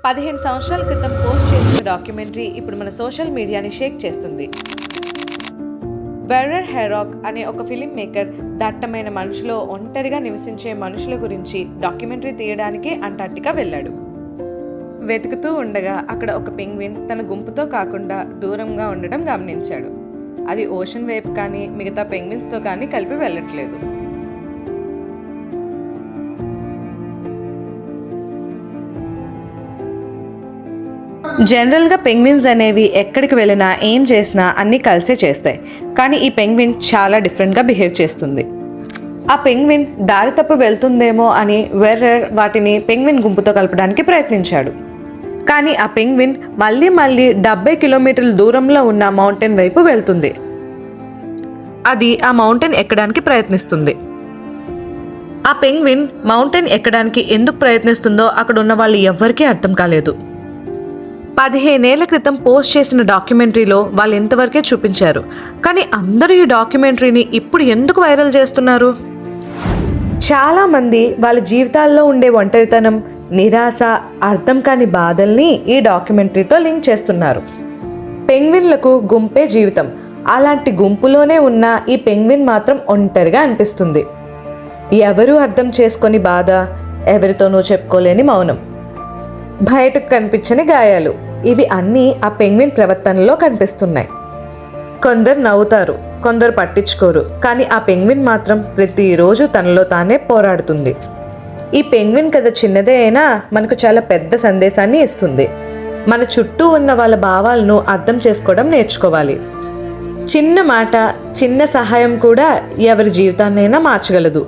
15 సంవత్సరాల క్రితం పోస్ట్ చేసిన డాక్యుమెంటరీ ఇప్పుడు మన సోషల్ మీడియాని షేక్ చేస్తుంది. వెర్నర్ హెరాక్ అనే ఒక ఫిలిం మేకర్ దట్టమైన మనుషులో ఒంటరిగా నివసించే మనుషుల గురించి డాక్యుమెంటరీ తీయడానికి అంటార్క్టికా వెళ్ళాడు. వెతుకుతూ ఉండగా అక్కడ ఒక పెంగ్విన్ తన గుంపుతో కాకుండా దూరంగా ఉండడం గమనించాడు. అది ఓషన్ వైపు కానీ మిగతా పెంగ్విన్స్తో కానీ కలిపి వెళ్ళట్లేదు. జనరల్గా పెంగ్విన్స్ అనేవి ఎక్కడికి వెళ్ళినా ఏం చేసినా అన్నీ కలిసే చేస్తాయి. కానీ ఈ పెంగ్విన్ చాలా డిఫరెంట్గా బిహేవ్ చేస్తుంది. ఆ పెంగ్విన్ దారి తప్పు వెళ్తుందేమో అని వెర్నర్ వాటిని పెంగ్విన్ గుంపుతో కలపడానికి ప్రయత్నించాడు. కానీ ఆ పెంగ్విన్ మళ్ళీ 70 కిలోమీటర్ల దూరంలో ఉన్న మౌంటైన్ వైపు వెళ్తుంది. అది ఆ మౌంటైన్ ఎక్కడానికి ప్రయత్నిస్తుంది. ఆ పెంగ్విన్ మౌంటైన్ ఎక్కడానికి ఎందుకు ప్రయత్నిస్తుందో అక్కడ ఉన్న వాళ్ళు ఎవ్వరికీ అర్థం కాలేదు. 15 ఏళ్ల క్రితం పోస్ట్ చేసిన డాక్యుమెంటరీలో వాళ్ళు ఇంతవరకే చూపించారు. కానీ అందరూ ఈ డాక్యుమెంటరీని ఇప్పుడు ఎందుకు వైరల్ చేస్తున్నారు? చాలామంది వాళ్ళ జీవితాల్లో ఉండే ఒంటరితనం, నిరాశ, అర్థం కాని బాధల్ని ఈ డాక్యుమెంటరీతో లింక్ చేస్తున్నారు. పెంగ్విన్లకు గుంపే జీవితం. అలాంటి గుంపులోనే ఉన్న ఈ పెంగ్విన్ మాత్రం ఒంటరిగా అనిపిస్తుంది. ఎవరూ అర్థం చేసుకొని బాధ, ఎవరితోనూ చెప్పుకోలేని మౌనం, బయటకు కనిపించని గాయాలు, ఇవి అన్నీ ఆ పెంగ్విన్ ప్రవర్తనలో కనిపిస్తున్నాయి. కొందరు నవ్వుతారు, కొందరు పట్టించుకోరు. కానీ ఆ పెంగ్విన్ మాత్రం ప్రతిరోజు తనలో తానే పోరాడుతుంది. ఈ పెంగ్విన్ కథ చిన్నదే అయినా మనకు చాలా పెద్ద సందేశాన్ని ఇస్తుంది. మన చుట్టూ ఉన్న వాళ్ళ భావాలను అర్థం చేసుకోవడం నేర్చుకోవాలి. చిన్న మాట, చిన్న సహాయం కూడా ఎవరి జీవితాన్నైనా మార్చగలదు.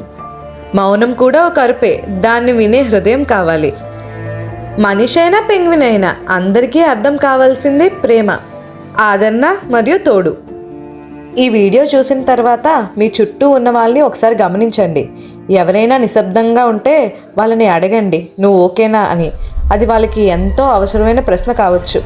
మౌనం కూడా ఒక అరుపే, దాన్ని వినే హృదయం కావాలి. మనిషి అయినా పెంగ్విన్ అయినా అందరికీ అర్థం కావాల్సింది ప్రేమ, ఆదరణ మరియు తోడు. ఈ వీడియో చూసిన తర్వాత మీ చుట్టూ ఉన్న వాళ్ళని ఒకసారి గమనించండి. ఎవరైనా నిశ్శబ్దంగా ఉంటే వాళ్ళని అడగండి, నువ్వు ఓకేనా అని. అది వాళ్ళకి ఎంతో అవసరమైన ప్రశ్న కావచ్చు.